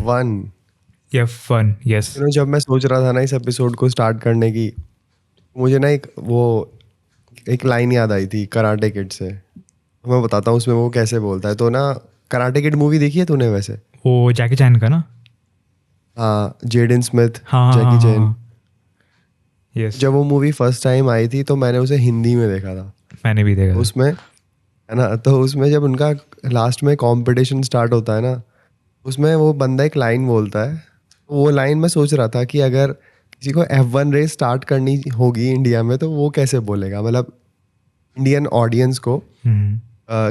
F1 F1, yes. जब मैं सोच रहा था ना इस एपिसोड को स्टार्ट करने की, मुझे ना एक लाइन याद आई थी कराटे किड से। मैं बताता हूँ उसमें वो कैसे बोलता है। तो ना कराटे किड मूवी देखी है तूने वैसे? वो जैकी चैन का ना? हाँ, जेडन स्मिथ, हाँ हाँ जैकी हाँ हाँ चैन। हाँ, यस। जब वो मूवी फर्स्ट टाइम आई थी तो मैंने उसे हिंदी में देखा था। मैंने भी देखा था। उसमें है ना, तो उसमें जब उनका लास्ट में कंपटीशन स्टार्ट होता है ना, उसमें वो बंदा एक लाइन बोलता है। वो लाइन मैं सोच रहा था कि अगर किसी को F1 रेस स्टार्ट करनी होगी इंडिया में तो वो कैसे बोलेगा, मतलब इंडियन ऑडियंस को हम्म।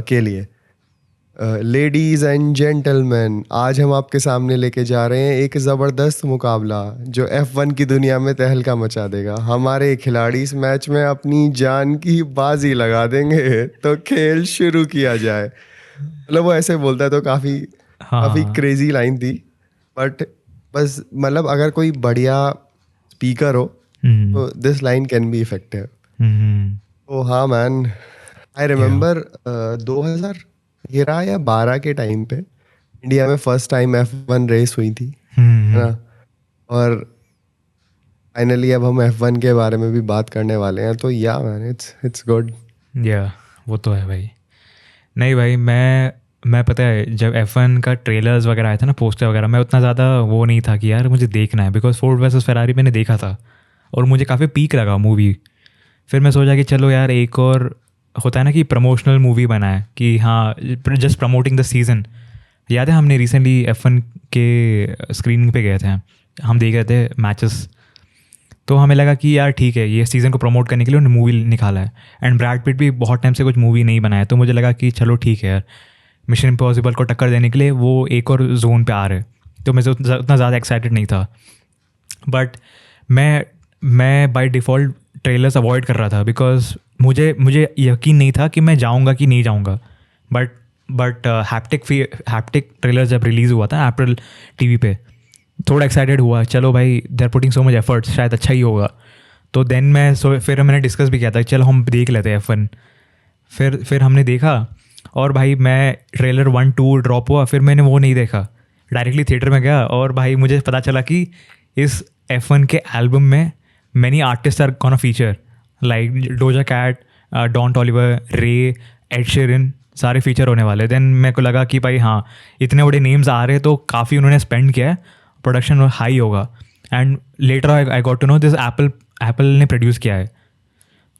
के लिए। लेडीज एंड जेंटलमैन, आज हम आपके सामने लेके जा रहे हैं एक ज़बरदस्त मुकाबला जो F1 की दुनिया में तहलका मचा देगा। हमारे खिलाड़ी इस मैच में अपनी जान की बाजी लगा देंगे, तो खेल शुरू किया जाए। मतलब वो ऐसे बोलता है तो काफ़ी हाँ काफ़ी हाँ। क्रेजी लाइन थी। बट बस मतलब अगर कोई बढ़िया स्पीकर हो हम्म तो this line can be effective. Hmm. तो हाँ मैन, आई या। रिमेम्बर 2013 या 12 के टाइम पे इंडिया में फर्स्ट टाइम F1 रेस हुई थी, है हम्म। ना। और फाइनली अब हम F1 के बारे में भी बात करने वाले हैं, तो या मैन इट्स गुड। या, वो तो है भाई। नहीं भाई, मैं पता है जब F1 का ट्रेलर्स वगैरह आया था ना, पोस्टर वगैरह, मैं उतना ज़्यादा वो नहीं था कि यार मुझे देखना है, बिकॉज फोर्ड वर्सेस फेरारी मैंने देखा था और मुझे काफ़ी पीक लगा मूवी। फिर मैं सोचा कि चलो यार एक और होता है ना कि प्रमोशनल मूवी बनाए कि हाँ, जस्ट प्रमोटिंग द सीज़न। याद है हमने रिसेंटली F1 के स्क्रीनिंग पे गए थे, हम देख रहे थे मैचेस। तो हमें लगा कि यार ठीक है, ये सीज़न को प्रमोट करने के लिए उन्होंने मूवी निकाला है। एंड ब्रैड पिट भी बहुत टाइम से कुछ मूवी नहीं बनाया, तो मुझे लगा कि चलो ठीक है यार, मिशन इम्पॉसिबल को टक्कर देने के लिए वो एक और जोन पे आ रहे। तो मैं उतना ज़्यादा एक्साइटेड नहीं था। बट मैं बाय डिफ़ॉल्ट ट्रेलर्स अवॉइड कर रहा था, बिकॉज मुझे यकीन नहीं था कि मैं जाऊँगा कि नहीं जाऊँगा। बट हैप्टिक ट्रेलर जब रिलीज़ हुआ था एप्रिल टीवी पे, थोड़ा एक्साइटेड हुआ, चलो भाई they are putting so much efforts, शायद अच्छा ही होगा। तो देन फिर मैंने डिस्कस भी किया था, चलो हम देख लेते हैं F1। फिर हमने देखा, और भाई मैं ट्रेलर 1-2 ड्रॉप हुआ, फिर मैंने वो नहीं देखा, डायरेक्टली थिएटर में गया। और भाई मुझे पता चला कि इस F1 के एल्बम में many artists are gonna feature, like Doja Cat, Don Toliver, Ray, Ed Sheeran, सारे फीचर होने वाले। देन मेरे को लगा कि भाई हाँ, इतने बड़े नेम्स आ रहे हैं तो काफ़ी उन्होंने स्पेंड किया है, प्रोडक्शन हाई होगा। And later I got to know this Apple ने प्रोड्यूस किया है।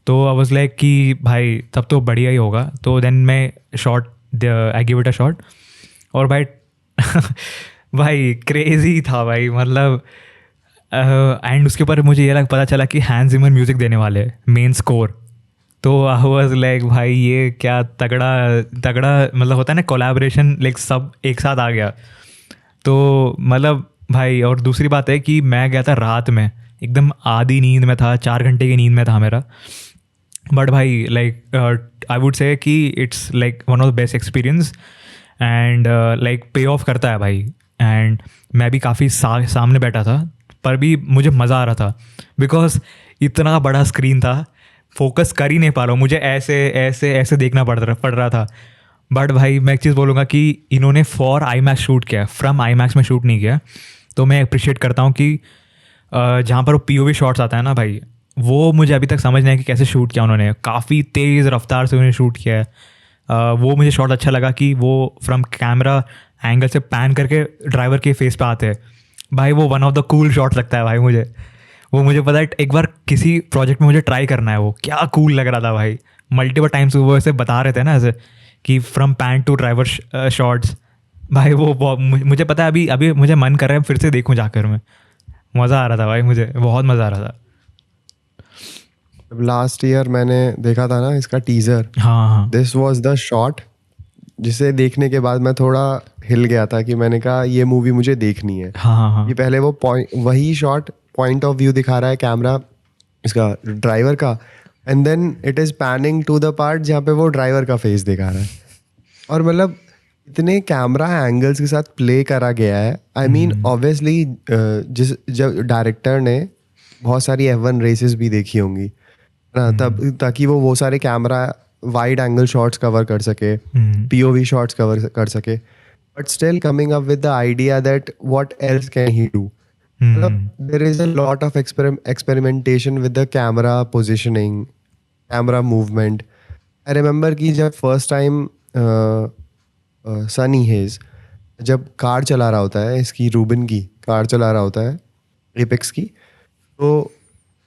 तो आई वाज लाइक कि भाई तब तो बढ़िया ही होगा। तो देन मैं I give it a shot. और भाई भाई क्रेजी था भाई, मतलब। एंड उसके ऊपर मुझे ये पता चला कि हैंस जिमर म्यूज़िक देने वाले मेन स्कोर। तो आई वाज लाइक भाई ये क्या तगड़ा तगड़ा, मतलब होता है ना कोलैबोरेशन, लाइक सब एक साथ आ गया। तो मतलब भाई, और दूसरी बात है कि मैं गया था रात में, एकदम आधी नींद में था, 4 घंटे की नींद में था मेरा। बट भाई लाइक आई वुड से कि it's like one of the best experience, and like पे ऑफ करता है भाई। एंड मैं भी काफ़ी सामने बैठा था, पर भी मुझे मज़ा आ रहा था, बिकॉज इतना बड़ा स्क्रीन था, फोकस कर ही नहीं पा रहा हूँ, मुझे ऐसे ऐसे ऐसे देखना पड़ रहा था। बट भाई मैं एक चीज़ बोलूँगा कि इन्होंने फॉर IMAX शूट किया, फ्रॉम IMAX में शूट नहीं किया। तो मैं अप्रिशिएट करता हूँ कि जहाँ पर वो POV शॉट्स आता है ना भाई, वो मुझे अभी तक समझ नहीं है कि कैसे शूट किया उन्होंने, काफ़ी तेज़ रफ्तार से उन्होंने शूट किया है। वो मुझे शॉट अच्छा लगा कि वो फ्रॉम कैमरा एंगल से पैन करके ड्राइवर के फेस पे आते हैं। भाई वो one of the cool shot लगता है भाई मुझे। वो मुझे पता है एक बार किसी प्रोजेक्ट में मुझे ट्राई करना है, वो क्या कूल लग रहा था भाई। मल्टीपल टाइम्स वो ऐसे बता रहे थे ना, ऐसे कि from pan to driver shots. भाई वो मुझे पता है, अभी अभी मुझे मन कर रहा है फिर से देखूं जाकर मैं। मज़ा आ रहा था भाई, मुझे बहुत मज़ा आ रहा था। लास्ट ईयर मैंने देखा था ना इसका टीजर, हाँ हाँ दिस वाज द शॉट जिसे देखने के बाद मैं थोड़ा हिल गया था कि मैंने कहा ये मूवी मुझे देखनी है। हाँ हाँ हाँ। ये पहले वो वही शॉट पॉइंट ऑफ व्यू दिखा रहा है कैमरा इसका ड्राइवर का, and then it is panning to the part जहाँ पे वो ड्राइवर का फेस दिखा रहा है। और मतलब इतने कैमरा एंगल्स के साथ प्ले करा गया है। आई मीन ऑब्वियसली जब डायरेक्टर ने बहुत सारी F1 रेसेस भी देखी होंगी ना, तब ताकि वो सारे camera wide angle shots cover कर सके, POV शॉट्स कवर कर सके। but still coming up with the idea that what else can he do. There is a lot of experimentation with the camera positioning, camera movement. I remember कि जब first time Sunny hedge जब car चला रहा होता है, इसकी Rubin की car चला रहा होता है, एपेक्स की, तो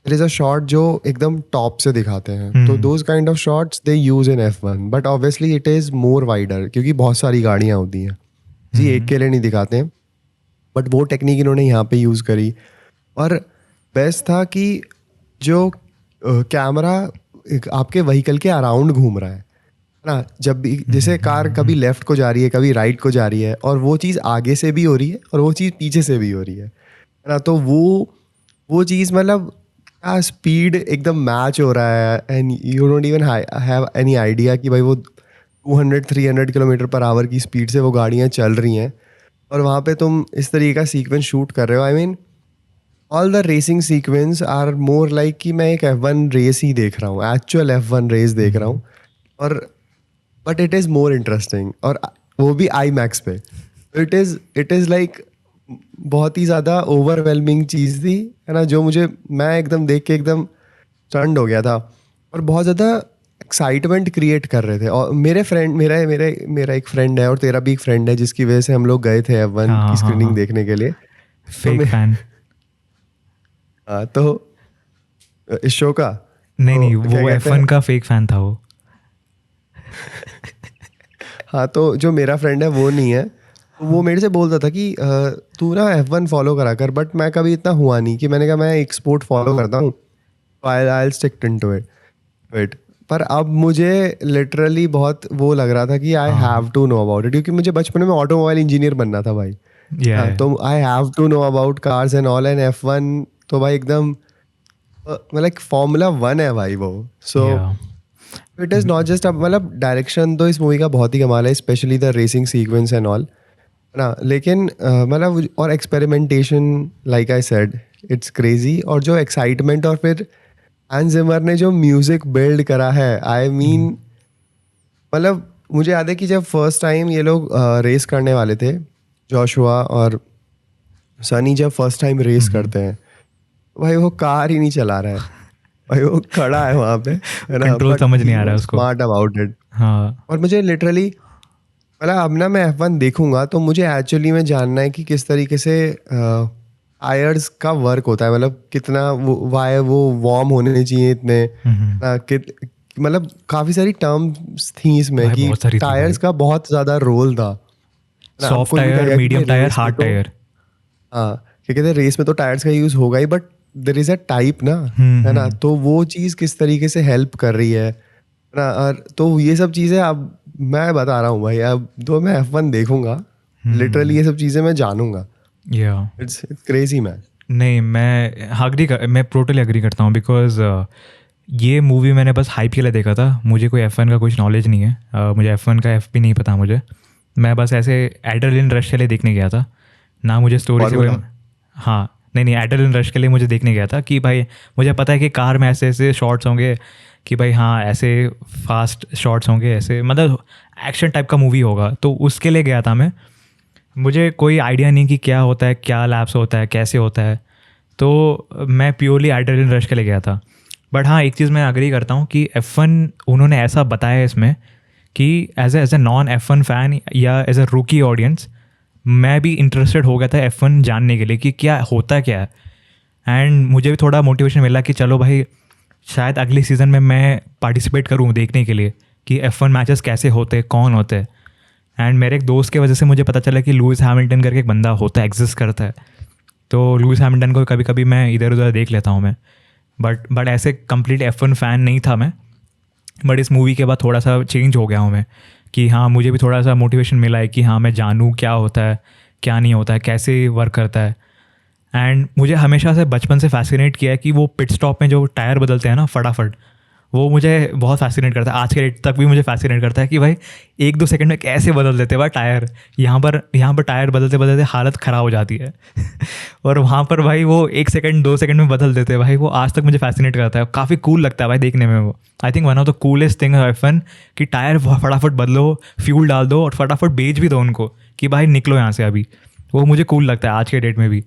there is a shot जो एकदम टॉप से दिखाते हैं. तो those kind of shots they use in F1, but obviously it is more wider क्योंकि बहुत सारी गाड़ियाँ होती हैं जी, एक के लिए नहीं दिखाते हैं. बट वो टेक्निक इन्होंने यहाँ पे यूज़ करी. और बेस्ट था कि जो कैमरा आपके व्हीकल के अराउंड घूम रहा है ना, जब भी जैसे कार कभी लेफ्ट को जा रही है, कभी राइट को जा रही है, और वो चीज़ आगे से भी हो रही है और वो चीज़ पीछे से भी हो रही है ना. तो वो चीज़ मतलब क्या स्पीड एकदम मैच हो रहा है, and you don't even have any idea कि भाई वो 200-300 किलोमीटर पर आवर की स्पीड से वो गाड़ियाँ चल रही हैं, और वहाँ पे तुम इस तरीके का सीक्वेंस शूट कर रहे हो. I mean all the racing sequence are more like कि मैं एक F1 रेस ही देख रहा हूँ, एक्चुअल F1 रेस देख रहा हूँ. और but it is more interesting, और वो भी IMAX पे. इट इज़ लाइक बहुत ही ज़्यादा ओवरवेलमिंग चीज़ थी, है ना, जो मैं एकदम देख के एकदम स्टन्ड हो गया था. और बहुत ज़्यादा एक्साइटमेंट क्रिएट कर रहे थे. और मेरे फ्रेंड मेरा एक फ्रेंड है और तेरा भी एक फ्रेंड है, जिसकी वजह से हम लोग गए थे F1 की स्क्रीनिंग देखने के लिए. Fake fan. तो इस शो का नहीं वो F1 का फेक फैन था वो. हाँ, तो जो मेरा फ्रेंड है वो नहीं है. वो मेरे से बोलता था कि तू ना F1 फॉलो करा कर, बट मैं कभी इतना हुआ नहीं कि मैंने कहा मैं एक स्पोर्ट फॉलो करता हूँ, I'll stick into it. पर अब मुझे लिटरली बहुत वो लग रहा था कि I have to know about it, क्योंकि मुझे बचपन में ऑटोमोबाइल इंजीनियर बनना था भाई. तो I have to know about cars and all, and F1 तो भाई एकदम मतलब Formula 1 है भाई वो. So it is not just, मतलब डायरेक्शन तो इस मूवी का बहुत ही कमाल है, specially the racing sequence and all, है ना. लेकिन मतलब और experimentation, like I said, it's crazy. और जो एक्साइटमेंट, और फिर हैंस जिमर ने जो म्यूजिक बिल्ड करा है, आई मीन मतलब मुझे याद है कि जब फर्स्ट टाइम ये लोग रेस करने वाले थे, जोशुआ और सनी जब फर्स्ट टाइम रेस करते हैं, भाई वो कार ही नहीं चला रहा है भाई, वो खड़ा है वहाँ पे, है ना, कंट्रोल समझ नहीं आ रहा है उसको. Smart about it. हाँ. और मुझे लिटरली मतलब अब ना मैं F1 देखूंगा तो मुझे एक्चुअली में जानना है कि किस तरीके से टायर्स का वर्क होता है, मतलब कितना वो वार्म होने चाहिए इतने, मतलब काफ़ी सारी टर्म्स थी इसमें कि टायर्स का बहुत ज़्यादा रोल था. Soft tyre, medium tyre, hard tyre. हाँ, क्या कहते हैं, रेस में तो टायर्स का यूज़ होगा ही, but there is a type ना, है ना. तो वो चीज़ किस तरीके से हेल्प कर रही है ना. और तो ये सब चीज़ें अब मैं बता रहा हूँ भाई, अब तो मैं F1 देखूंगा, लिटरली ये सब चीज़ें मैं जानूंगा. It's crazy man. नहीं, मैं टोटली एग्री करता हूँ, बिकॉज ये मूवी मैंने बस हाइप के लिए देखा था. मुझे कोई F1 का कुछ नॉलेज नहीं है. मुझे F1 का F भी नहीं पता मुझे. मैं बस ऐसे एड्रेनलिन रश के लिए देखने गया था ना. मुझे स्टोरी से कोई, हाँ नहीं एड्रेनलिन रश के लिए मुझे देखने गया था कि भाई मुझे पता है कि कार में ऐसे ऐसे शॉट्स होंगे कि भाई हाँ ऐसे फास्ट शॉट्स होंगे, ऐसे मतलब एक्शन टाइप का मूवी होगा. तो उसके लिए गया था मैं. मुझे कोई आइडिया नहीं कि क्या होता है, क्या लैप्स होता है, कैसे होता है. तो मैं प्योरली एड्रेनलिन रश के लिए गया था. बट हाँ, एक चीज़ मैं एग्री करता हूँ कि F1 उन्होंने ऐसा बताया इसमें कि as a non F1 fan या एज ए रूकी ऑडियंस मैं भी इंटरेस्टेड हो गया था F1 जानने के लिए कि क्या होता क्या है. एंड मुझे भी थोड़ा मोटिवेशन मिला कि चलो भाई शायद अगले सीज़न में मैं पार्टिसिपेट करूँ देखने के लिए कि F1 मैचेस कैसे होते, कौन होते हैं. एंड मेरे एक दोस्त की वजह से मुझे पता चला कि लुइस हैमिल्टन करके एक बंदा होता है, एग्जिस्ट करता है. तो लुइस हैमिल्टन को कभी कभी मैं इधर उधर देख लेता हूँ मैं. बट ऐसे कंप्लीट F1 फ़ैन नहीं था मैं. बट इस मूवी के बाद थोड़ा सा चेंज हो गया हूँ मैं कि हाँ मुझे भी थोड़ा सा मोटिवेशन मिला है कि हाँ मैं जानूँ क्या होता है, क्या नहीं होता है, कैसे वर्क करता है. एंड मुझे हमेशा से बचपन से फैसिनेट किया है कि वो पिट स्टॉप में जो टायर बदलते हैं ना फटाफट, वो मुझे बहुत फैसिनेट करता है, आज के डेट तक भी मुझे फैसिनेट करता है कि भाई 1-2 सेकंड में कैसे बदल देते हैं भाई टायर। यहाँ पर टायर बदलते बदलते हालत ख़राब हो जाती है और वहाँ पर भाई वो 1 सेकंड 2 सेकंड में बदल देते हैं भाई। वो आज तक मुझे फैसिनेट करता है, काफ़ी कूल लगता है भाई देखने में वो। I think one of the coolest thing F1 कि टायर फटाफट बदलो, फ्यूल डाल दो और फटाफट बेच भी दो उनको कि भाई निकलो यहाँ से अभी। वो मुझे कूल लगता है आज के डेट में भी।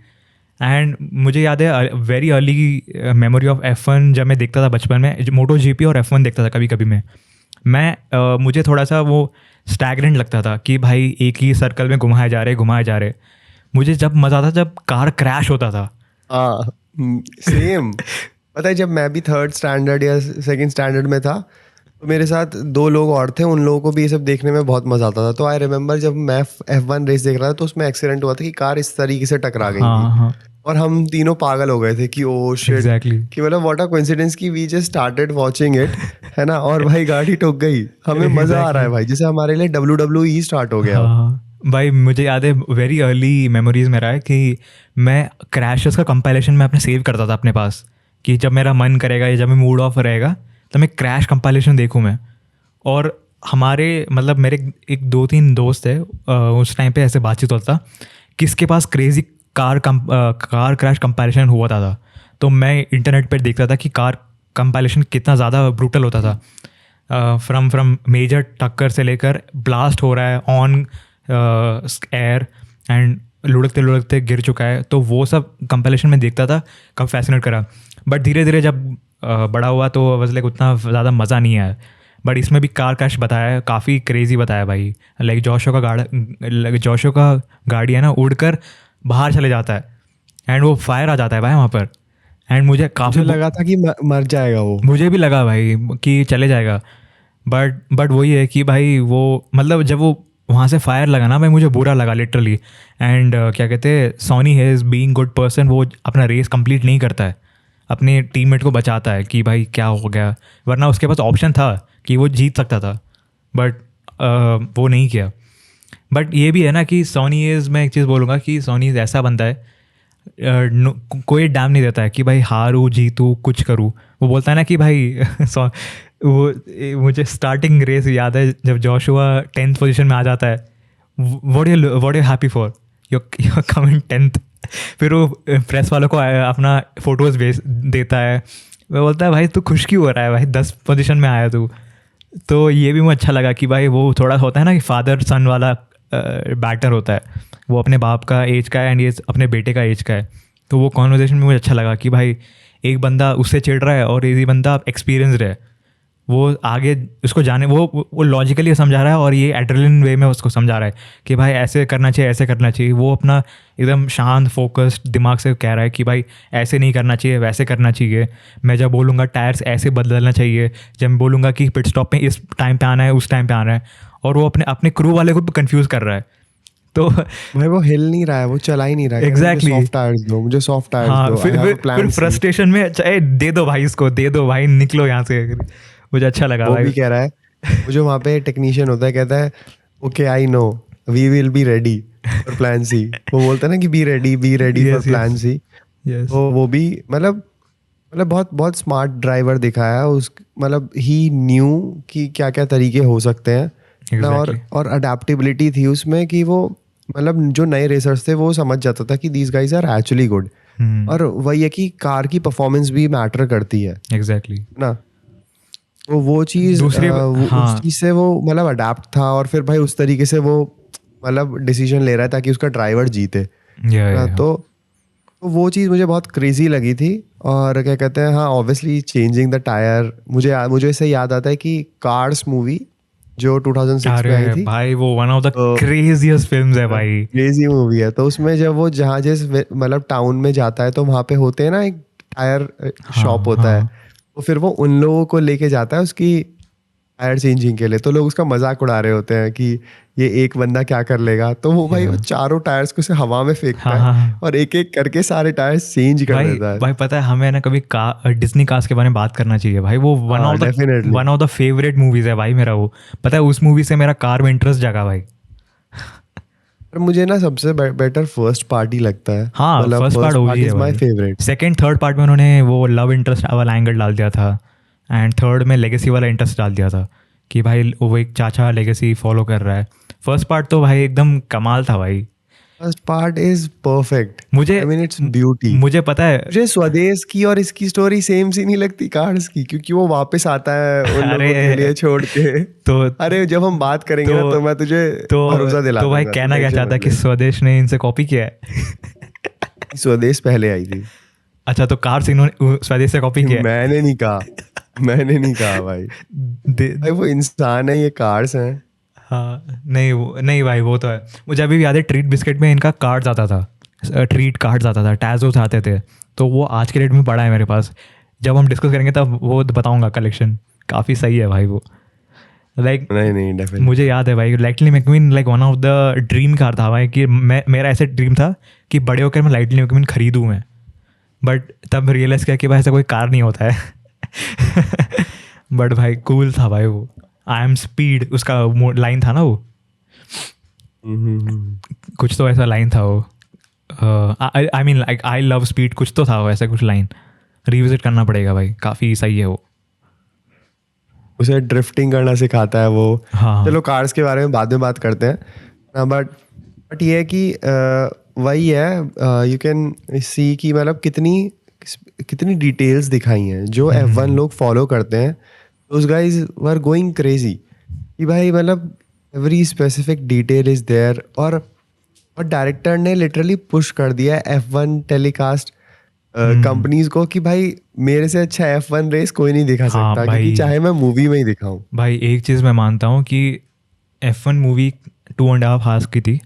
एंड मुझे याद है very early memory of F1 जब मैं देखता था बचपन में, मोटो GP और F1 देखता था कभी कभी मैं मुझे थोड़ा सा वो स्टैगनेंट लगता था कि भाई एक ही सर्कल में घुमाए जा रहे। मुझे जब मज़ा आता जब कार क्रैश होता था। हाँ सेम। पता है जब मैं भी 3rd स्टैंडर्ड या 2nd स्टैंडर्ड में था तो मेरे साथ 2 लोग और थे, उन लोगों को भी ये सब देखने में बहुत मजा आता था। तो आई रिमेम्बर जब मैं F1 रेस देख रहा था तो उसमें एक्सीडेंट हुआ था कि कार इस तरीके से टकरा गई थी और हम तीनों पागल हो गए थे कि ओ शिट। Exactly. कि मतलब व्हाट अ कोइंसिडेंस कि we just started watching it, है ना, और भाई गाड़ी ठुक गई। हमें मजा आ रहा है भाई, जैसे हमारे लिए WWE स्टार्ट हो गया। भाई मुझे याद है वेरी अर्ली मेमोरीज मेरा है कि मैं क्रैशेस का कंपाइलेशन में अपने सेव करता था अपने पास कि जब मेरा मन करेगा या जब मैं मूड ऑफ रहेगा तो मैं क्रैश कंपाइलेशन देखूँ मैं। और हमारे मतलब मेरे एक 2-3 दोस्त है उस टाइम पे ऐसे बातचीत होता था किसके पास क्रेजी कार क्रैश कंपाइलेशन हुआ था। तो मैं इंटरनेट पर देखता था कि कार कंपाइलेशन कितना ज़्यादा ब्रूटल होता था। फ्रॉम मेजर टक्कर से लेकर ब्लास्ट हो रहा है ऑन एयर एंड लुढ़कते गिर चुका है। तो वो सब कंपाइलेशन में देखता था, कब फैसिनेट करा। बट धीरे धीरे जब बड़ा हुआ तो वैसे लाइक उतना ज़्यादा मज़ा नहीं आया। बट इसमें भी कार क्रैश बताया है, काफ़ी क्रेजी बताया भाई। लाइक जोशो का गाड़ी है ना, उड़कर बाहर चले जाता है एंड वो फायर आ जाता है भाई वहाँ पर। एंड मुझे काफ़ी लगा था कि मर जाएगा वो, मुझे भी लगा भाई कि चले जाएगा। बट वही है कि भाई वो मतलब जब वो वहाँ से फायर लगा ना भाई मुझे बुरा लगा लिटरली। एंड क्या कहते हैं, Sonny Hayes being good person, वो अपना रेस कंप्लीट नहीं करता है, अपने टीममेट को बचाता है कि भाई क्या हो गया, वरना उसके पास ऑप्शन था कि वो जीत सकता था बट वो नहीं किया। बट ये भी है ना कि सोनी इज़, मैं एक चीज़ बोलूँगा कि सोनी इज़ ऐसा बंदा है कोई डैम नहीं देता है कि भाई हारूँ जीतूँ कुछ करूँ। वो बोलता है ना कि भाई वो मुझे स्टार्टिंग रेस याद है जब जोशुआ 10th पोजीशन में आ जाता है, what you happy for, your coming 10th। फिर वो प्रेस वालों को अपना फ़ोटोज़ भेज देता है, वो बोलता है भाई तू खुश क्यों हो रहा है भाई, 10 पोजीशन में आया तू। तो ये भी मुझे अच्छा लगा कि भाई वो थोड़ा होता है ना कि फादर सन वाला बैटर होता है, वो अपने बाप का एज का है एंड ये अपने बेटे का एज का है। तो वो कॉन्वर्जेशन में मुझे अच्छा लगा कि भाई एक बंदा उससे चिढ़ रहा है और ये बंदा एक्सपीरियंसड है, वो आगे उसको जाने वो लॉजिकली समझा रहा है और ये एड्रेनलिन वे में उसको समझा रहा है कि भाई ऐसे करना चाहिए ऐसे करना चाहिए। वो अपना एकदम शांत फोकस्ड दिमाग से कह रहा है कि भाई ऐसे नहीं करना चाहिए वैसे करना चाहिए, मैं जब बोलूँगा टायर्स ऐसे बदलना चाहिए, जब मैं बोलूँगा कि पिट स्टॉप में इस टाइम पे आना है उस टाइम पे आना है। और वो अपने क्रू वाले को भी कन्फ्यूज़ कर रहा है। तो भाई वो हिल नहीं रहा है, वो चला ही नहीं रहा है। Exactly. सॉफ्ट टायर्स दो, मुझे सॉफ्ट टायर्स दो। फिर फ्रस्ट्रेशन में चाहे दे दो भाई इसको, दे दो भाई निकलो यहाँ से। मुझे अच्छा लगा वो भाई। भी कह रहा है, वो जो वहाँ पे टेक्नीशियन होता है कहता है okay I know we will be ready for plan C. वो बोलता है ना कि be ready for plan C. वो भी मतलब बहुत स्मार्ट ड्राइवर दिखाया उस, मतलब ही न्यू कि क्या क्या तरीके हो सकते हैं। और अडेप्टेबिलिटी थी उसमें कि वो मतलब जो नए रेसर्स थे वो समझ जाता था कि these guys are actually good. और वही है कि कार की परफॉर्मेंस भी मैटर करती है। एग्जैक्टली ना, तो वो चीज़ उस चीज़ से वो मतलब अडेप्ट था और फिर भाई उस तरीके से वो मतलब डिसीजन ले रहा है ताकि उसका ड्राइवर जीते। तो वो चीज़ मुझे बहुत क्रेजी लगी थी। और क्या कहते हैं, हाँ ऑब्वियसली चेंजिंग द टायर, मुझे इससे याद आता है कि कार्स मूवी जो 2006 में आई थी भाई, वो one of the craziest films है भाई, क्रेजी मूवी है। तो उसमें जब वो जहाँ जिस मतलब टाउन में जाता है तो वहाँ पे होते हैं ना एक टायर शॉप होता है, तो फिर वो उन लोगों को लेके जाता है उसकी टायर चेंजिंग के लिए। तो लोग उसका मजाक उड़ा रहे होते हैं कि ये एक बंदा क्या कर लेगा। तो वो भाई वो चारों टायर्स को से हवा में फेंकता है और एक एक करके सारे टायर्स चेंज कर देता है। भाई पता है हमें ना कभी डिज्नी कार्स के बारे में बात करना चाहिए भाई। वो one of the favourite movies है भाई मेरा। वो पता है उस मूवी से मेरा कार में इंटरेस्ट जगा भाई। पर मुझे ना सबसे बेटर फर्स्ट पार्ट ही लगता है। हाँ फर्स्ट पार्ट हो गई है my favourite. Second third part में उन्होंने वो लव इंटरेस्ट वाला एंगल डाल दिया था एंड थर्ड में लेगेसी वाला इंटरेस्ट डाल दिया था कि भाई वो एक चाचा लेगेसी फॉलो कर रहा है। फर्स्ट पार्ट तो भाई एकदम कमाल था भाई। फर्स्ट पार्ट इज परफेक्ट, मुझे आई मीन इट्स ब्यूटी। मुझे पता है मुझे स्वदेश की और इसकी स्टोरी सेम सी नहीं लगती कार्ड्स की, क्योंकि वो वापस आता है उन लोगों के लिए छोड़ के। तो अरे जब हम बात करेंगे ना तो मैं तुझे भरोसा दिला तो भाई दूंगा, कहना क्या चाहता है कि स्वदेश ने इनसे कॉपी किया है। स्वदेश पहले आई थी। अच्छा, तो कार्स इन्होंने स्वदेश से कॉपी किया है? मैंने नहीं कहा भाई। भाई वो इंसान है, ये कार्स हैं। हाँ, नहीं भाई वो तो है। मुझे अभी भी याद है ट्रीट बिस्किट में इनका कार्ड्स आता था, ट्रीट कार्ड्स आता था, टैजोस आते थे। तो वो आज के डेट में पड़ा है मेरे पास। जब हम डिस्कस करेंगे तब वो बताऊंगा, कलेक्शन काफ़ी सही है भाई वो। लाइक नहीं डेफिनेटली मुझे याद है भाई, Lightning McQueen like one of the dream car था भाई, कि मेरा ऐसे ड्रीम था कि बड़े होकर मैं लाइटनिंग मैकक्वीन खरीदूँ मैं। बट तब रियलाइज़ किया कि भाई ऐसा कोई कार नहीं होता है। बट भाई कूल था भाई वो। आई एम स्पीड उसका लाइन था ना वो, कुछ तो ऐसा लाइन था वो। I mean like I love speed, कुछ तो था वो ऐसा कुछ लाइन। रिविजिट करना पड़ेगा भाई, काफ़ी सही है वो। उसे ड्रिफ्टिंग करना सिखाता है वो। हाँ चलो कार्स के बारे में बाद में बात करते हैं। बट ये है कि वही है, यू कैन सी कि मतलब कितनी डिटेल्स दिखाई हैं जो F1 लोग फॉलो करते हैं। Those guys were going crazy कि भाई मतलब every specific detail is there. और डायरेक्टर ने लिटरली पुश कर दिया है F1 टेलीकास्ट कंपनीज को कि भाई मेरे से अच्छा F1 रेस कोई नहीं दिखा हाँ सकता, भाई। क्योंकि चाहे मैं मूवी में ही दिखाऊं। भाई एक चीज़ मैं मानता हूँ कि F1 मूवी 2.5 हार्स की थी,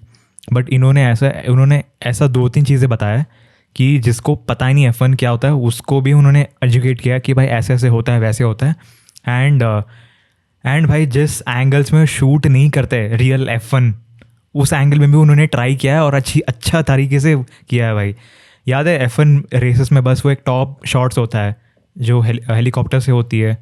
बट उन्होंने ऐसा 2-3 चीज़ें बताया कि जिसको पता ही नहीं F1 क्या होता है उसको भी उन्होंने एजुकेट किया कि भाई ऐसे ऐसे होता है, वैसे होता है। एंड भाई जिस एंगल्स में शूट नहीं करते रियल F1, उस एंगल में भी उन्होंने ट्राई किया है और अच्छा तरीके से किया है भाई। याद है F1 रेसेस में बस वो एक टॉप शॉट्स होता है जो हेलीकॉप्टर से होती है,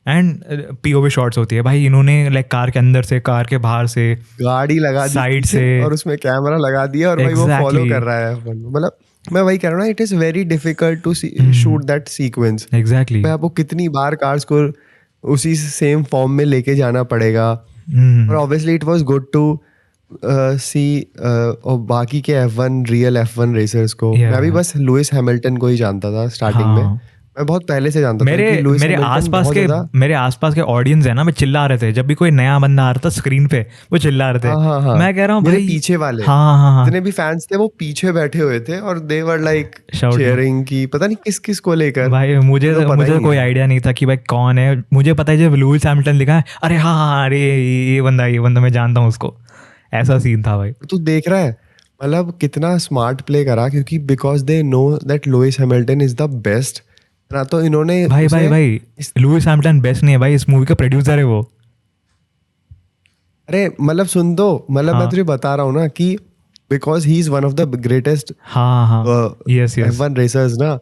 एंड POV शॉट्स होती है। भाई इन्होंने लाइक कार के अंदर से, कार के बाहर से, गाड़ी लगा दी साइड पीछे से, और उसमें कैमरा लगा दिया और भाई वो फॉलो कर रहा है F1। मतलब मैं वही कह रहा हूँ ना, it is very difficult to shoot that sequence. Exactly. भाई आपको कितनी बार कार्स को उसी सेम फॉर्म में लेके जाना पड़ेगा। और obviously it was good to see और बाकी के रियल F1 रेसर्स को। मैं भी बस लुइस हैमिल्टन को ही जानता था स्टार्टिंग में। मैं बहुत पहले से जानता था कि लुइस हैमिल्टन मेरे आसपास के ऑडियंस है ना, मैं चिल्ला रहे थे जब भी कोई नया बंदा आ रहा था स्क्रीन पे, वो चिल्ला रहे थे। मैं कह रहा हूँ भाई पीछे वाले जितने भी फैंस थे वो पीछे बैठे हुए थे और दे वर लाइक चीयरिंग की पता नहीं किस किस को लेकर। भाई मुझे कोई आइडिया नहीं था कि भाई कौन है। मुझे पता है जब लुइस हैमिल्टन लिखा है, अरे हाँ अरे ये बंदा मैं जानता हूँ उसको। ऐसा सीन था भाई। तू देख रहा है मतलब कितना स्मार्ट प्ले करा, क्योंकि because they know that Lewis Hamilton is the best ना। तो इन्होंने भाई लुइस हैमिल्टन बेस्ट नहीं है भाई, इस मूवी का प्रोड्यूसर है वो। अरे मतलब सुन दो, मतलब मैं तुझे बता रहा हूँ ना कि because he is one of the greatest F1 racers ना।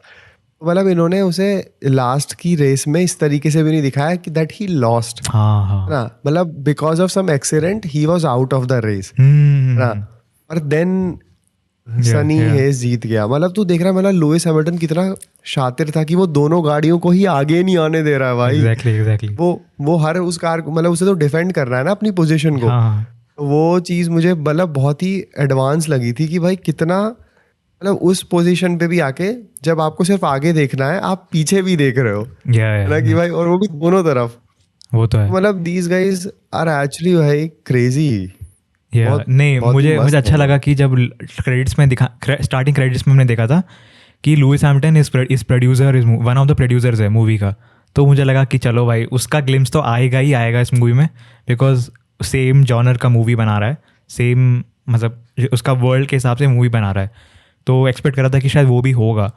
मतलब इन्होंने उसे लास्ट की रेस में इस तरीके से भी नहीं दिखाया कि दैट ही लॉस्ट ना। मतलब because of some accident he was out of the race ना। और देन सनी हेज जीत गया। मतलब तू देख रहा है मतलब लुइस हैमिल्टन कितना शातिर था कि वो दोनों गाड़ियों को ही आगे नहीं आने दे रहा है भाई। Exactly. वो हर उस कार को मतलब उसे तो डिफेंड कर रहा है ना अपनी पोजीशन को। वो चीज मुझे मतलब बहुत ही एडवांस लगी थी कि भाई कितना मतलब उस पोजीशन पे भी आके जब आपको सिर्फ आगे देखना है आप पीछे भी देख रहे हो ना कि भाई, और वो भी दोनों तरफ। वो तो है मतलब दीज गाइज आर एक्चुअली भाई क्रेजी। नहीं मुझे अच्छा लगा कि जब क्रेडिट्स में स्टार्टिंग क्रेडिट्स में हमने देखा था कि लुइस हैमिल्टन इस producer is one of the producers है मूवी का। तो मुझे लगा कि चलो भाई उसका ग्लिम्स तो आएगा ही आएगा इस मूवी में, बिकॉज सेम जॉनर का मूवी बना रहा है, सेम मतलब उसका वर्ल्ड के हिसाब से मूवी बना रहा है। तो एक्सपेक्ट कर रहा था कि शायद वो भी होगा।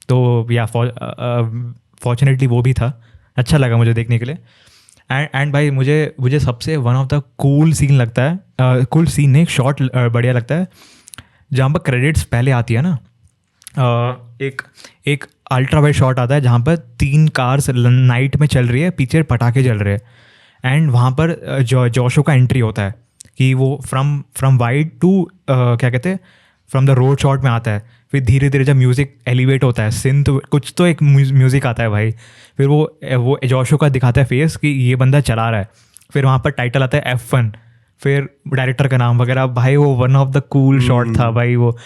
तो या फॉर्चुनेटली वो भी था। अच्छा लगा मुझे देखने के लिए। एंड भाई मुझे सबसे one of the cool scene लगता है, कूल सीन नहीं शॉट बढ़िया लगता है, जहाँ पर क्रेडिट्स पहले आती है ना। एक अल्ट्रा वाइड शॉट आता है जहाँ पर 3 कार्स नाइट में चल रही है, पीछे पटाखे जल रहे हैं, एंड वहाँ पर जॉशो का एंट्री होता है कि वो फ्रॉम वाइड टू क्या कहते हैं फ्रॉम द रोड शॉट में आता है, फिर धीरे धीरे जब म्यूज़िक एलिवेट होता है, सिंथ कुछ तो एक म्यूज़िक आता है भाई, फिर वो जोशो का दिखाता है फेस कि ये बंदा चला रहा है, फिर वहाँ पर टाइटल आता है F1, फिर डायरेक्टर का नाम वगैरह। भाई वो one of the cool shot था भाई। वो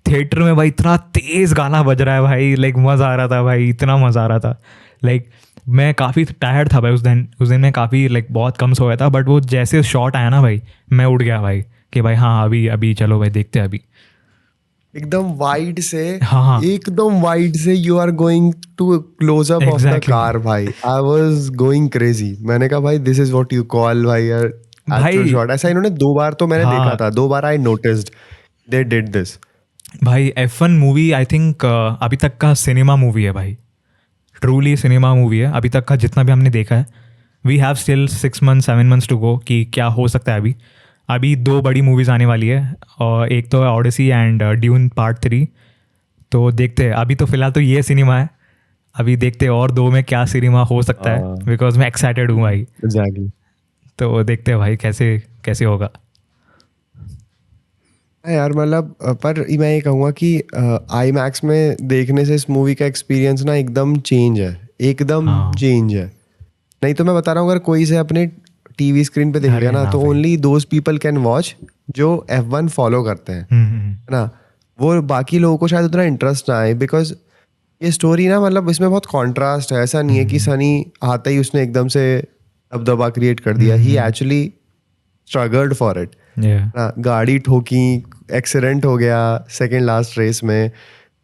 थिएटर में भाई इतना तेज़ गाना बज रहा है भाई, लाइक मज़ा आ रहा था भाई, इतना मज़ा आ रहा था। लाइक मैं काफ़ी टायर्ड था भाई उस दिन मैं काफ़ी लाइक बहुत कम सोया था, बट वो जैसे शॉट आया ना भाई, मैं उठ गया भाई कि भाई हाँ अभी चलो भाई देखते हैं अभी। एकदम वाइड से, हाँ एकदम वाइड से you are going to close up off the Exactly. Car भाई। I was going crazy. मैंने कहा भाई this is what you call भाई यार एक्चुअल भाई शॉट। ऐसा इन्होंने 2 बार तो मैंने हाँ। देखा था, 2 बार I noticed they did this. भाई F1 मूवी आई थिंक अभी तक का सिनेमा मूवी है भाई, ट्रूली सिनेमा मूवी है अभी तक का जितना भी हमने देखा है। We have still 6 months 7 months to go कि क्या हो सकता है अभी 2 बड़ी मूवीज़ आने वाली है, और एक तो है ऑडिसी एंड ड्यून पार्ट 3। तो देखते हैं, अभी तो फिलहाल तो ये सिनेमा है, अभी देखते हैं और 2 में क्या सिनेमा हो सकता है, बिकॉज मैं एक्साइटेड हूँ भाई। एग्जैक्टली। तो देखते हैं भाई कैसे कैसे होगा। यार मतलब पर मैं ये कहूँगा कि आई मैक्स में देखने से इस मूवी का एक्सपीरियंस ना एकदम चेंज है, एकदम हाँ। चेंज है। नहीं तो मैं बता रहा हूँ अगर कोई से अपने टीवी स्क्रीन पे देखेगा ना तो only those people can watch जो F1 फॉलो करते हैं, है ना। वो बाकी लोगों को शायद उतना इंटरेस्ट ना आए, बिकॉज ये स्टोरी ना मतलब इसमें बहुत कॉन्ट्रास्ट है। ऐसा नहीं है कि सनी आते ही उसने एकदम से दबदबा क्रिएट कर दिया। ही एक्चुअली स्ट्रगल्ड फॉर इट ना। गाड़ी ठोकी, एक्सीडेंट हो गया सेकेंड लास्ट रेस में, है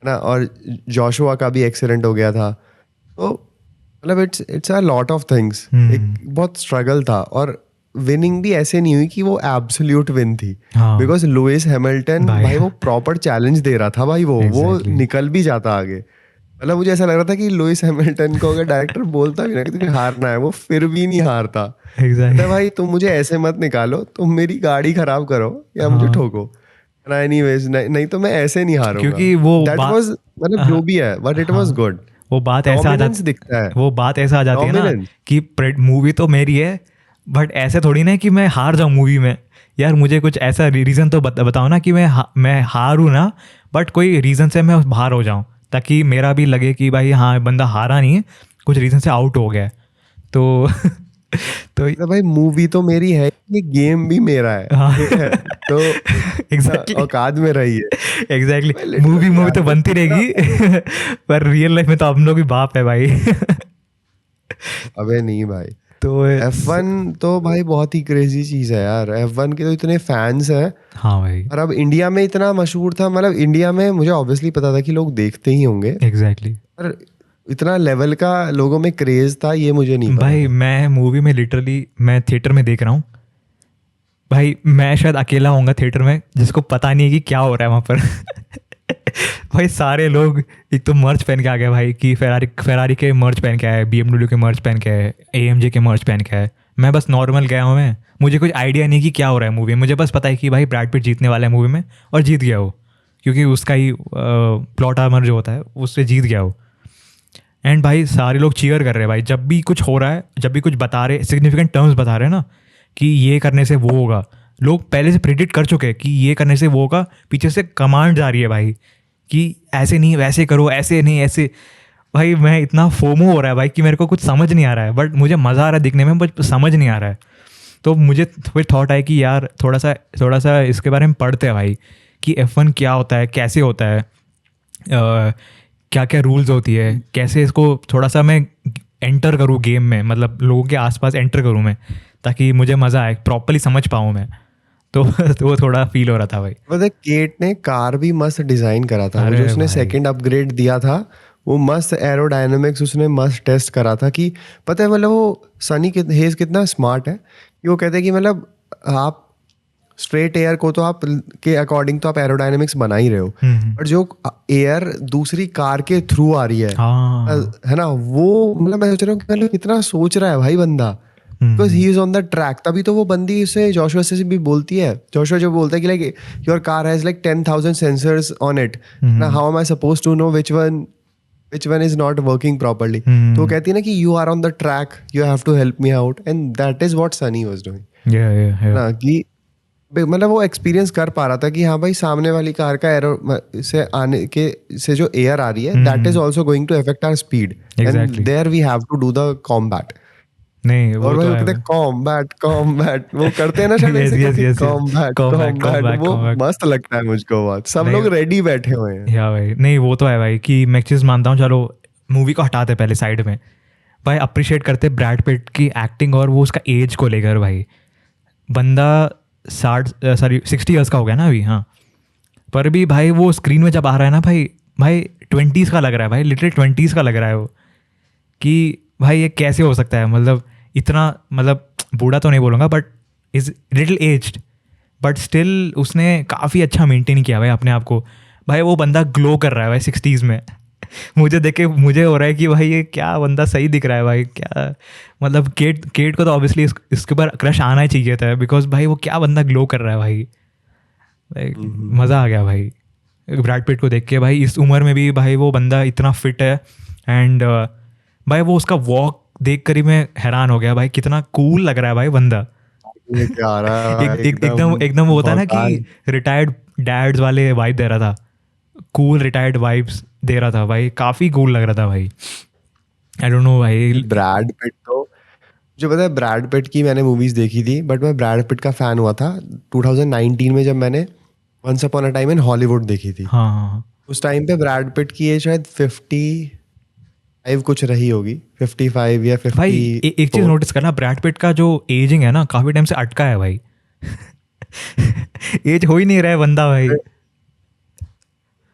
ना, और जोशुआ का भी एक्सीडेंट हो गया था। तो मतलब it's a lot of things. एक बहुत स्ट्रगल था, और विनिंग भी ऐसे नहीं हुई कि वो एब्सोल्यूट विन थी, बिकॉज लुइस हैमिल्टन भाई वो प्रॉपर चैलेंज दे रहा था भाई। वो निकल भी जाता आगे। मतलब मुझे ऐसा लग रहा था कि लुइस हैमिल्टन को अगर डायरेक्टर बोलता भी ना कि तुम्हें हारना है, वो फिर भी नहीं हारता। Exactly. भाई तुम मुझे ऐसे मत निकालो, तुम मेरी गाड़ी खराब करो या मुझे ठोको, एनीवेज नहीं तो मैं ऐसे नहीं हारूंगा। क्योंकि वो दैट वाज मतलब जो भी है, बट इट वाज गुड। वो बात ऐसा आ जाती दिखता है, वो बात ऐसा आ जाती है ना कि मूवी तो मेरी है, बट ऐसे थोड़ी ना कि मैं हार जाऊँ मूवी में। यार मुझे कुछ ऐसा रीज़न तो बताओ ना कि मैं हारूँ ना, बट कोई रीज़न से मैं बाहर हो जाऊँ, ताकि मेरा भी लगे कि भाई हाँ बंदा हारा नहीं है, कुछ रीज़न से आउट हो गया। तो तो भाई मूवी तो मेरी है, ये गेम भी मेरा है। हाँ। तो एग्जैक्टली औकात में रही है। एग्जैक्टली मूवी तो बनती रहेगी पर रियल लाइफ में तो हम लोग भी बाप है भाई। अबे नहीं भाई, तो F1 तो भाई बहुत ही क्रेजी चीज है यार। F1 के तो इतने फैंस हैं। हाँ भाई और अब इंडिया में इतना मशहूर था, मतलब इंडिया में मुझे ऑब्वियसली पता था कि लोग देखते ही होंगे, एग्जैक्टली पर इतना लेवल का लोगों में क्रेज था ये मुझे नहीं पता भाई। मैं मूवी में लिटरली मैं थिएटर में देख रहा हूँ भाई, मैं शायद अकेला होऊंगा थिएटर में जिसको पता नहीं है कि क्या हो रहा है वहाँ पर। भाई सारे लोग एक तो मर्च पहन के आ गए भाई, कि फेरारी के मर्च पहन के आए, BMW के मर्च पहन के आए, AMG के मर्च पहन के आए। मैं बस नॉर्मल गया हूँ, मुझे कुछ आइडिया नहीं कि क्या हो रहा है मूवी में। मुझे बस पता है कि भाई ब्रैड पिट जीतने वाला है मूवी में, और जीत गया वो, क्योंकि उसका ही प्लॉट आर्मर जो होता है उससे जीत गया वो। एंड भाई सारे लोग चीयर कर रहे हैं भाई, जब भी कुछ हो रहा है, जब भी कुछ बता रहे, सिग्निफिकेंट टर्म्स बता रहे हैं ना कि ये करने से वो होगा, लोग पहले से प्रेडिक्ट कर चुके हैं कि ये करने से वो होगा। पीछे से कमांड जा रही है भाई कि ऐसे नहीं वैसे करो, ऐसे नहीं ऐसे। भाई मैं इतना फोमो हो रहा है भाई कि मेरे को कुछ समझ नहीं आ रहा है, बट मुझे मज़ा आ रहा है दिखने में, बट समझ नहीं आ रहा है। तो मुझे फिर थॉट आया कि यार थोड़ा सा इसके बारे में पढ़ते हैं भाई, कि F1 क्या होता है, कैसे होता है, क्या क्या रूल्स होती है, कैसे इसको थोड़ा सा मैं एंटर करूँ गेम में, मतलब लोगों के आसपास एंटर करूँ मैं, ताकि मुझे मज़ा आए, प्रॉपर्ली समझ पाऊँ मैं। तो वो थोड़ा फील हो रहा था भाई। मतलब केट ने कार भी मस्त डिजाइन करा था, जो उसने सेकंड अपग्रेड दिया था वो मस्त एरोडायनेमिक्स उसने मस्त टेस्ट करा था। कि पता है मतलब वो सनी हेज कितना स्मार्ट है कि वो कहते हैं कि मतलब आप स्ट्रेट एयर को तो आप के अकॉर्डिंग तो आप एरोडायनेमिक्स बना ही रहे हो, बट जो एयर दूसरी कार के थ्रू आ रही है ना, वो मतलब मैं सोच रहा हूँ कि मतलब कितना सोच रहा है भाई बंदा, because he is on the track. तभी तो वो बंदी उसे जोशुआ से भी बोलती है, जोशुआ जो बोलता है कि like your car has like 10,000 sensors on it, ना how am I suppose to know which one is not working properly. तो वो कहती है ना कि you are on the track, you have to help me out, and that is what Sunny was doing. Yeah. ना कि मतलब वो एक्सपीरियंस कर पा रहा था कि हाँ भाई सामने वाली कार का एरो से आने के से जो एयर आ रही है that is also going to affect our speed and Exactly. There we have to do the combat. नहीं और वो भाई तो वो है कहते भाई. कॉम्बैट कॉम्बैट वो करते हैं ना शायद यस ऐसे यस करके yes yes. Combat com combat. Back वो कॉम बैक. मस्त लगता है मुझको बहुत. सब नहीं लोग रेडी बैठे हुए हैं. या भाई, नहीं वो तो है भाई कि मैं एक चीज़ मानता हूँ. चलो मूवी को हटाते पहले साइड में, भाई अप्रिशिएट करते ब्रैड पिट की एक्टिंग और वो उसका एज को लेकर. भाई बंदा 60 ईयर्स का हो गया ना अभी. हाँ, पर भी भाई वो स्क्रीन में जब आ रहा है ना भाई, भाई 20s का लग रहा है भाई, लिटरली 20s का लग रहा है वो. कि भाई ये कैसे हो सकता है, मतलब इतना, मतलब बूढ़ा तो नहीं बोलूँगा but is little aged, but still उसने काफ़ी अच्छा मेंटेन किया भाई अपने आप को. भाई वो बंदा ग्लो कर रहा है भाई 60s में. मुझे देख के मुझे हो रहा है कि भाई ये क्या बंदा सही दिख रहा है भाई. क्या मतलब केट केट को तो ऑब्वियसली इसके ऊपर क्रश आना ही चाहिए था, बिकॉज भाई वो क्या बंदा ग्लो कर रहा है भाई. लाइक मज़ा आ गया भाई ब्रैड पिट को देख के. भाई इस उम्र में भी भाई वो बंदा इतना फिट है. एंड भाई वो उसका वॉक देख कर ही मैं हैरान हो गया भाई, कितना कूल लग रहा है भाई बंदा. ये क्या आ रहा है भाई, एकदम एकदम वो होता है ना भौकाल. कि रिटायर्ड डैड्स वाले वाइब दे रहा था. कूल रिटायर्ड वाइब्स दे रहा था भाई, काफ़ी कूल लग रहा था भाई. आई डोंट नो भाई. ब्रैड पिट तो मुझे पता है ब्रैड पिट की मैंने मूवीज देखी थी बट मैं ब्रैड पिट का फैन हुआ था 2019 में जब मैंने once upon a time in Hollywood देखी थी. हाँ हाँ हाँ. उस टाइम पे ब्रैड पिट की एज शायद 55 कुछ रही होगी, 55 या 50. भाई एक चीज़ नोटिस करना, ब्रैड पिट का जो एजिंग है ना काफ़ी टाइम से अटका है भाई. एज हो ही नहीं रहा है बंदा भाई.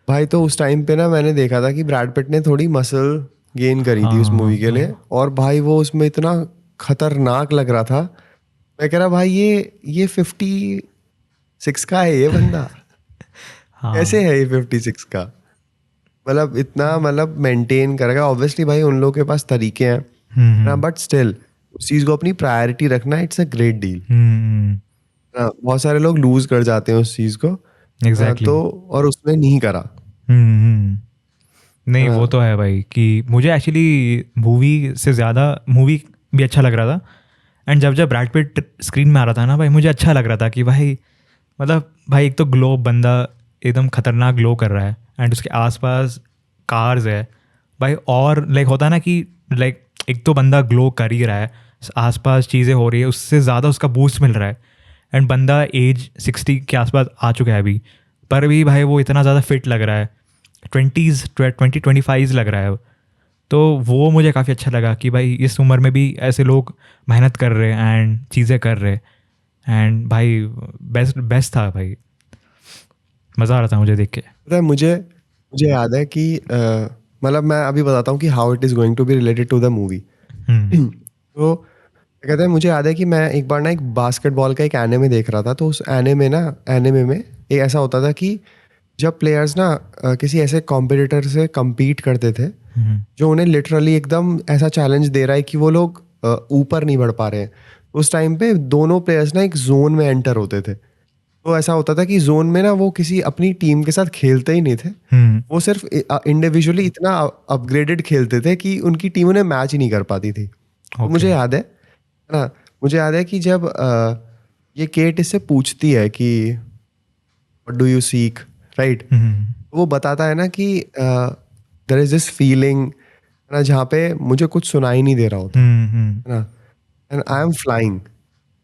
भाई तो उस टाइम पे ना मैंने देखा था कि ब्रैड पिट ने थोड़ी मसल गेन करी थी उस हाँ, मूवी के लिए और भाई वो उसमें इतना खतरनाक लग रहा था. मैं कह रहा भाई ये 56 का है ये बंदा. हाँ. कैसे है ये 56 का, मतलब इतना मतलब मेंटेन करेगा. ऑब्वियसली भाई उन लोगों के पास तरीके हैं ना, बट स्टिल उस चीज को अपनी प्रायोरिटी रखना इट्स अ ग्रेट डील. बहुत सारे लोग लूज कर जाते हैं उस चीज को. एग्जैक्टली. तो और उसने नहीं करा. नहीं वो तो है भाई कि मुझे एक्चुअली मूवी से ज़्यादा मूवी भी अच्छा लग रहा था. एंड जब ब्रैड पिट स्क्रीन में आ रहा था ना भाई, मुझे अच्छा लग रहा था कि भाई मतलब भाई एक तो ग्लो बंदा एकदम खतरनाक ग्लो कर रहा है. एंड उसके आसपास कार्स है भाई. और लाइक होता है ना कि लाइक एक तो बंदा ग्लो कर ही रहा है, आसपास चीज़ें हो रही है, उससे ज़्यादा उसका बूस्ट मिल रहा है. एंड बंदा एज 60 के आसपास आ चुका है अभी, पर भी भाई वो इतना ज़्यादा फिट लग रहा है. 20-25 लग रहा है. तो वो मुझे काफ़ी अच्छा लगा कि भाई इस उम्र में भी ऐसे लोग मेहनत कर रहे हैं एंड चीज़ें कर रहे. एंड भाई बेस्ट था भाई. मज़ा आ रहा था मुझे देख के. पता है मुझे याद है कि मतलब मैं अभी बताता हूँ कि how it is going to be related to the movie. तो क्या कहते हैं, मुझे याद है कि मैं एक बार ना एक बास्केटबॉल का एक एनिमे देख रहा था. तो उस एनिमे में एक ऐसा होता था कि जब प्लेयर्स ना किसी ऐसे कॉम्पिटिटर से compete करते थे जो उन्हें लिटरली एकदम ऐसा चैलेंज दे रहा है कि वो लोग ऊपर नहीं बढ़ पा रहे हैं. उस टाइम पे दोनों प्लेयर्स ना एक जोन में एंटर होते थे. तो ऐसा होता था कि जोन में ना वो किसी अपनी टीम के साथ खेलते ही नहीं थे. वो सिर्फ इंडिविजुअली इतना अपग्रेडेड खेलते थे कि उनकी टीम उन्हें मैच ही नहीं कर पाती थी. तो मुझे याद है ना, मुझे याद है कि जब ये केट इससे पूछती है कि what do you seek, right. वो बताता है ना कि देयर इज दिस फीलिंग ना जहाँ पे मुझे कुछ सुनाई नहीं दे रहा होता है ना, एंड आई एम फ्लाइंग.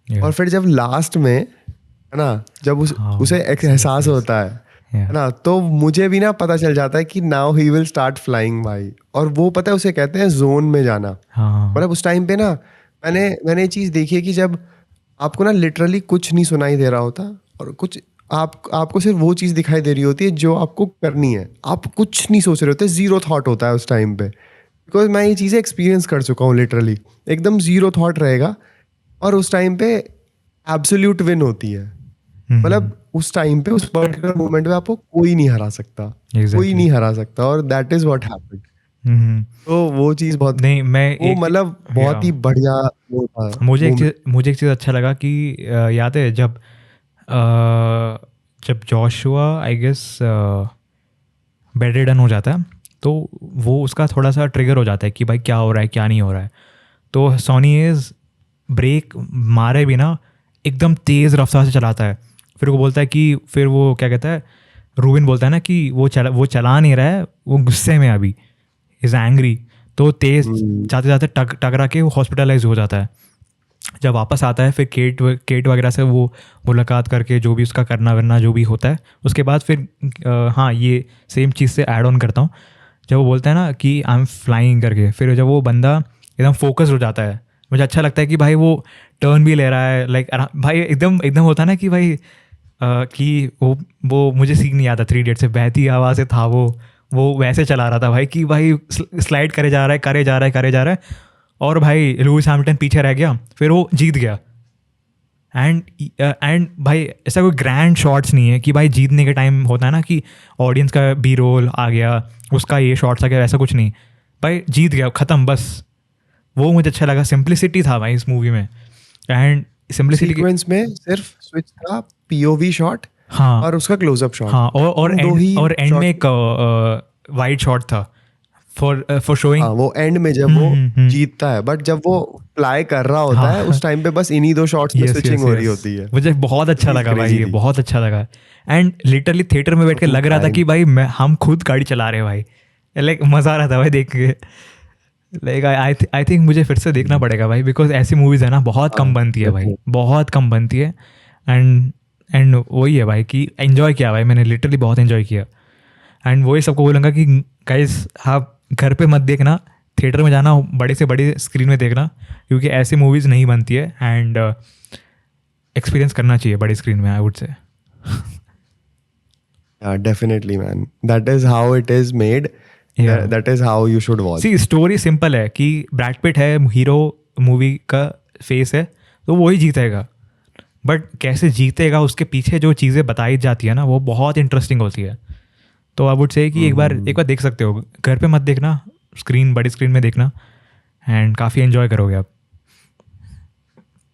और फिर जब लास्ट में है ना, जब उसे एहसास होता है ना, तो मुझे भी ना पता चल जाता है कि now he will start flying भाई. और वो पता है उसे कहते हैं जोन में जाना. मतलब उस टाइम पे ना मैंने ये चीज़ देखी है कि जब आपको ना लिटरली कुछ नहीं सुनाई दे रहा होता और कुछ आपको सिर्फ वो चीज़ दिखाई दे रही होती है जो आपको करनी है. आप कुछ नहीं सोच रहे होते, जीरो थॉट होता है उस टाइम पे. बिकॉज मैं ये चीज़ें एक्सपीरियंस कर चुका हूँ. लिटरली एकदम जीरो थॉट रहेगा और उस टाइम पे एब्सोल्यूट विन होती है. मतलब उस टाइम पे उस पर्टिकुलर मोमेंट में आपको कोई नहीं हरा सकता. कोई नहीं हरा सकता. और दैट इज व्हाट हैपेंड. तो वो चीज़ बहुत नहीं मैं वो मतलब बहुत ही बढ़िया वो था. मुझे एक चीज़ अच्छा लगा कि याद है जब Joshua I guess bedridden हो जाता है, तो वो उसका थोड़ा सा ट्रिगर हो जाता है कि भाई क्या हो रहा है क्या नहीं हो रहा है. तो सोनी इज ब्रेक मारे बिना एकदम तेज़ रफ्तार से चलाता है फिर वो बोलता है कि फिर वो क्या कहता है, रूबिन बोलता है ना कि वो चला नहीं रहा है, वो गुस्से में अभी, इज़ एंग्री, तो तेज जाते जाते टकरा के वो हॉस्पिटलाइज हो जाता है। जब वापस आता है फिर केट वगैरह से वो मुलाकात करके जो भी उसका करना वरना जो भी होता है, उसके बाद फिर हाँ ये सेम चीज़ से ऐड ऑन करता हूँ। जब वो बोलता है ना कि आई एम फ्लाइंग करके, फिर जब वो बंदा एकदम फोकस हो जाता है, मुझे अच्छा लगता है कि भाई वो टर्न भी ले रहा है, लाइक भाई एकदम एकदम होता है ना कि भाई कि वो मुझे सीन नहीं आता 3 Idiots से, बहती हवा से था वो वैसे चला रहा था भाई कि भाई स्लाइड करे जा रहा है और भाई लुइस हैमिल्टन पीछे रह गया, फिर वो जीत गया। एंड भाई ऐसा कोई ग्रैंड शॉट्स नहीं है कि भाई जीतने के टाइम होता है ना कि ऑडियंस का बी रोल आ गया, उसका ये शॉट्स आ गया, ऐसा कुछ नहीं, भाई जीत गया, ख़त्म बस। वो मुझे अच्छा लगा, सिंप्लिसिटी था भाई इस मूवी में। एंड सिंप्लिसिटी सीक्वेंस में सिर्फ स्विच था, पीओवी शॉट हाँ और उसका क्लोजअप शॉट, हाँ, और एंड में एक वाइड शॉट था फॉर शोइंग। हाँ वो एंड में जब वो जीतता है, बट जब वो फ्लाई कर रहा होता है उस टाइम पे बस इन्हीं 2 शॉट्स में स्विचिंग हो रही होती है। मुझे बहुत अच्छा लगा भाई, ये बहुत अच्छा लगा। एंड लिटरली थिएटर में बैठ के लग रहा था कि भाई हम खुद गाड़ी चला रहे हैं भाई, लाइक मज़ा आ रहा था भाई देख के। लाइक आई थिंक मुझे फिर से देखना पड़ेगा भाई, बिकॉज ऐसी मूवीज़ है ना बहुत कम बनती है भाई, बहुत कम बनती है। एंड वही है भाई कि एंजॉय किया भाई मैंने, लिटरली बहुत एंजॉय किया। एंड वही सबको बोलूँगा कि गाइस आप घर पे मत देखना, थिएटर में जाना, बड़े से बड़ी स्क्रीन में देखना, क्योंकि ऐसी मूवीज़ नहीं बनती है। एंड एक्सपीरियंस करना चाहिए बड़ी स्क्रीन में, I would say. Definitely man, that is how it is made, that is how you should watch. See story simple है कि ब्रैड पिट है, हीरो मूवी का फेस है, तो वही जीतेगा, बट कैसे जीतेगा उसके पीछे जो चीज़ें बताई जाती है ना वो बहुत इंटरेस्टिंग होती है। तो आई वुड से कि एक बार देख सकते हो, घर पे मत देखना, बड़ी स्क्रीन में देखना, एंड काफ़ी एंजॉय करोगे आप।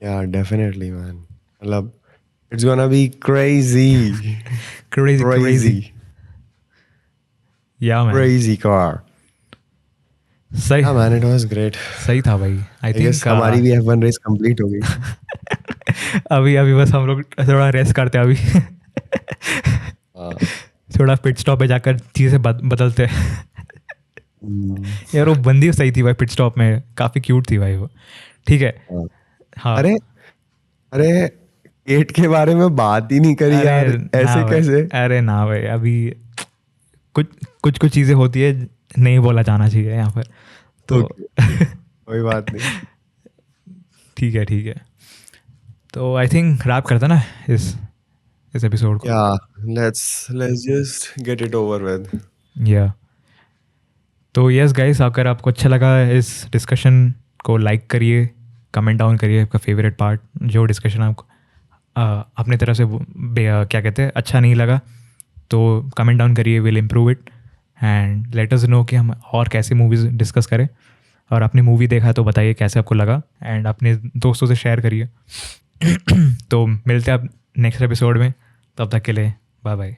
या डेफिनेटली मैन, मतलब it's gonna be crazy crazy या मैन, क्रेजी कार। सही हाँ मैन, इट वाज ग्रेट। सही था भाई। आई थिंक हमारी भी F1 रेस कंप्लीट हो गई। अभी बस हम लोग थोड़ा रेस्ट करते हैं अभी। थोड़ा पिट स्टॉप पे जाकर चीज़ें बदलते हैं। यार वो बंदी सही थी भाई, पिट स्टॉप में काफ़ी क्यूट थी भाई वो। ठीक है हाँ। अरे केट के बारे में बात ही नहीं करी यार, ऐसे कैसे? अरे ना भाई, अभी कुछ चीज़ें होती है नहीं बोला जाना चाहिए यहाँ पर, तो कोई बात नहीं। ठीक है, तो आई थिंक रैप करता ना इस एपिसोड को। Let's just get it over with. या तो यस गाइस, अगर आपको अच्छा लगा इस डिस्कशन को लाइक करिए, कमेंट डाउन करिए आपका फेवरेट पार्ट, जो डिस्कशन आपको अपने तरफ से क्या कहते हैं अच्छा नहीं लगा तो कमेंट डाउन करिए, will improve it and let us know कि हम और कैसी मूवीज़ डिस्कस करें। और अपनी मूवी देखा तो बताइए कैसे आपको लगा, एंड अपने दोस्तों से शेयर करिए। तो मिलते हैं अब नेक्स्ट एपिसोड में, तब तक के लिए बाय बाय।